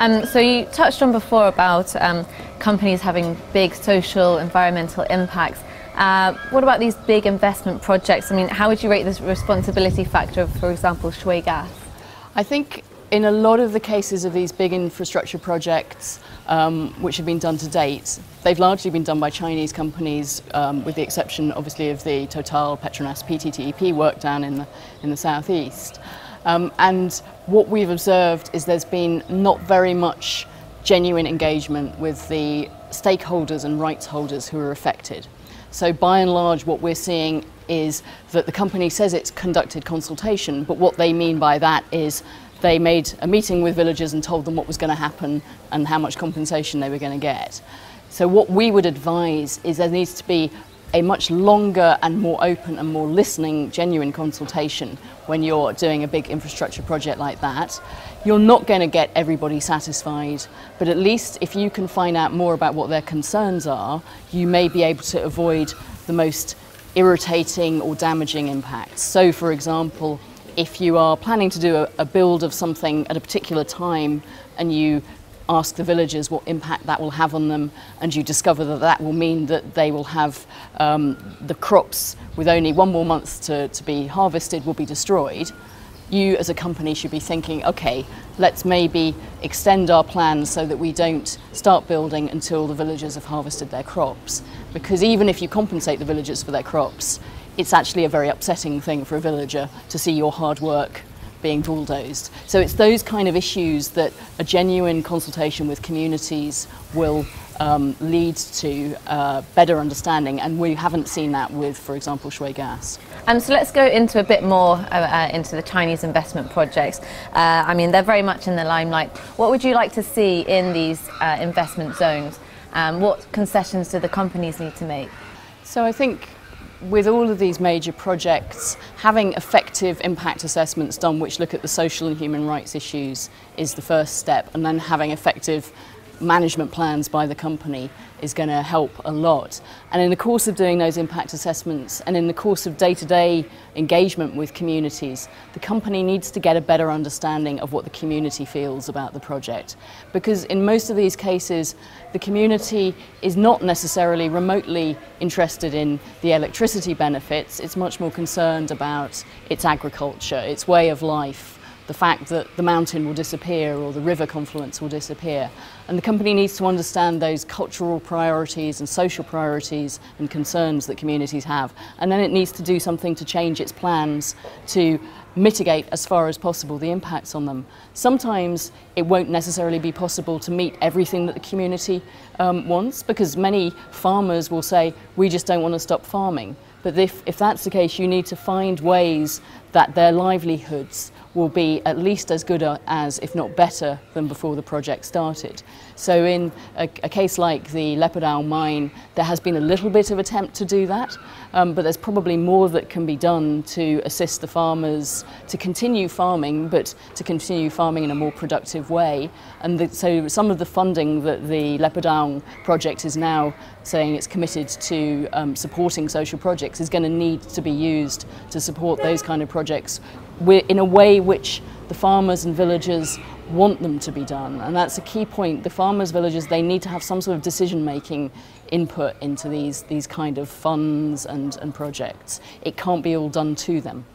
So you touched on before about companies having big social, environmental impacts. What about these big investment projects? I mean, how would you rate this responsibility factor of, for example, Shui Gas? I think in a lot of the cases of these big infrastructure projects which have been done to date, they've largely been done by Chinese companies, with the exception obviously of the Total, Petronas, PTTEP work down in the southeast. And what we've observed is there's been not very much genuine engagement with the stakeholders and rights holders who are affected. So by and large what we're seeing is that the company says it's conducted consultation, but what they mean by that is they made a meeting with villagers and told them what was going to happen and how much compensation they were going to get. So what we would advise is there needs to be a much longer and more open and more listening, genuine consultation when you're doing a big infrastructure project like that. You're not going to get everybody satisfied, but at least if you can find out more about what their concerns are, you may be able to avoid the most irritating or damaging impacts. So for example, if you are planning to do a build of something at a particular time and you ask the villagers what impact that will have on them, and you discover that that will mean that they will have the crops with only one more month to be harvested will be destroyed, you as a company should be thinking, okay, let's maybe extend our plans so that we don't start building until the villagers have harvested their crops. Because even if you compensate the villagers for their crops, it's actually a very upsetting thing for a villager to see your hard work being bulldozed. So it's those kind of issues that a genuine consultation with communities will lead to better understanding, and we haven't seen that with, for example, Shui Gas. So let's go into a bit more into the Chinese investment projects. I mean, they're very much in the limelight. What would you like to see in these investment zones? What concessions do the companies need to make? So I think with all of these major projects, having effective impact assessments done which look at the social and human rights issues is the first step, and then having effective management plans by the company is going to help a lot. And in the course of doing those impact assessments and in the course of day-to-day engagement with communities, the company needs to get a better understanding of what the community feels about the project. Because in most of these cases, the community is not necessarily remotely interested in the electricity benefits. It's much more concerned about its agriculture, its way of life, the fact that the mountain will disappear or the river confluence will disappear. And the company needs to understand those cultural priorities and social priorities and concerns that communities have. And then it needs to do something to change its plans to mitigate as far as possible the impacts on them. Sometimes it won't necessarily be possible to meet everything that the community wants, because many farmers will say, we just don't want to stop farming. But if that's the case, you need to find ways that their livelihoods will be at least as good as, if not better, than before the project started. So in a case like the Lepidau mine, there has been a little bit of attempt to do that, but there's probably more that can be done to assist the farmers to continue farming, but to continue farming in a more productive way. And so some of the funding that the Lepidau project is now saying it's committed to supporting social projects is going to need to be used to support those kind of projects in a way which the farmers and villagers want them to be done. And that's a key point. The farmers, villagers, they need to have some sort of decision-making input into these kind of funds and projects. It can't be all done to them.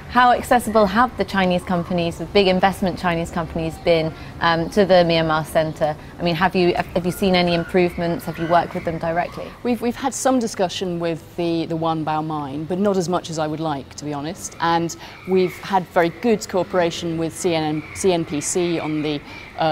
How accessible have the Chinese companies, the big investment Chinese companies, been to the Myanmar Centre? I mean, have you seen any improvements? Have you worked with them directly? We've had some discussion with the Wanbao mine, but not as much as I would like, to be honest. And we've had very good cooperation with CNPC on the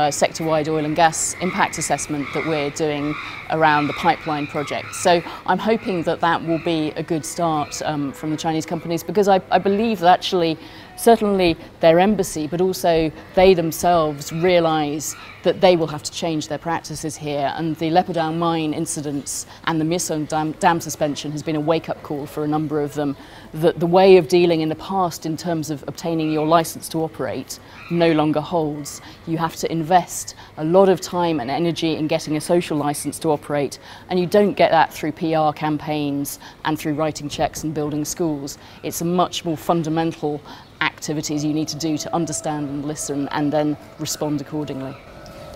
sector-wide oil and gas impact assessment that we're doing around the pipeline project. So I'm hoping that that will be a good start from the Chinese companies, because I believe that actually certainly their embassy, but also they themselves realise that they will have to change their practices here, and the Lepidau mine incidents and the Myitsone dam suspension has been a wake-up call for a number of them, that the way of dealing in the past in terms of obtaining your licence to operate no longer holds. You have to invest a lot of time and energy in getting a social licence to operate, and you don't get that through PR campaigns and through writing cheques and building schools. It's a much more fundamental activities you need to do to understand and listen and then respond accordingly.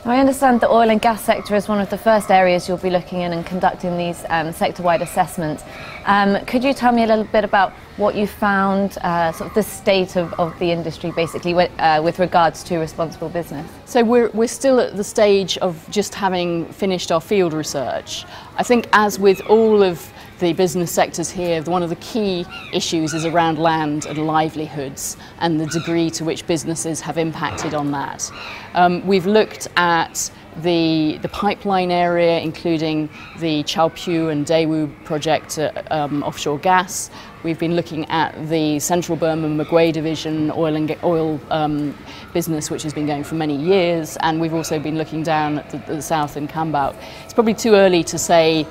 I understand the oil and gas sector is one of the first areas you'll be looking in and conducting these sector-wide assessments. Could you tell me a little bit about what you found, sort of the state of the industry basically with regards to responsible business? So we're still at the stage of just having finished our field research. I think, as with all of the business sectors here, one of the key issues is around land and livelihoods and the degree to which businesses have impacted on that. We've looked at the pipeline area, including the Chaopu and Daewoo project offshore gas. We've been looking at the Central Burma Magway Division oil business, which has been going for many years, and we've also been looking down at the south in Kambao. It's probably too early to say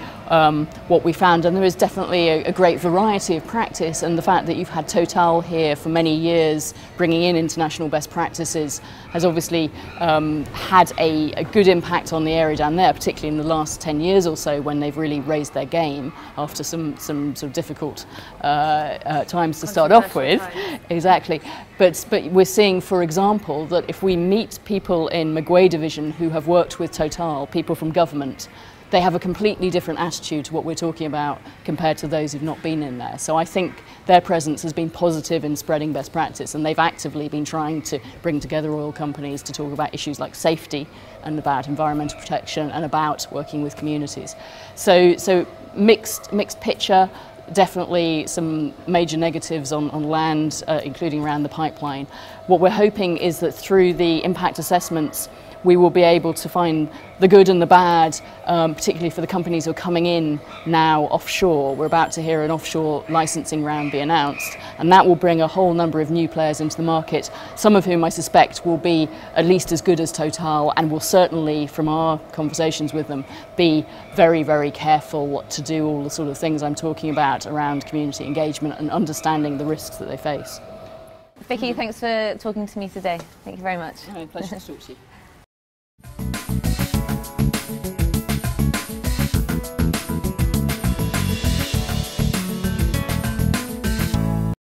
what we found, and there is definitely a great variety of practice, and the fact that you've had Total here for many years bringing in international best practices has obviously had a good impact on the area down there, particularly in the last 10 years or so, when they've really raised their game after some sort of difficult times to start off with. Exactly. But we're seeing, for example, that if we meet people in Magway Division who have worked with Total, people from government, they have a completely different attitude to what we're talking about compared to those who've not been in there. So I think their presence has been positive in spreading best practice, and they've actively been trying to bring together oil companies to talk about issues like safety and about environmental protection and about working with communities. So mixed picture. Definitely some major negatives on land, including around the pipeline. What we're hoping is that through the impact assessments, we will be able to find the good and the bad, particularly for the companies who are coming in now offshore. We're about to hear an offshore licensing round be announced, and that will bring a whole number of new players into the market, some of whom I suspect will be at least as good as Total, and will certainly, from our conversations with them, be very, very careful to do all the sort of things I'm talking about around community engagement and understanding the risks that they face. Vicky, thanks for talking to me today. Thank you very much. Pleasure to talk to you.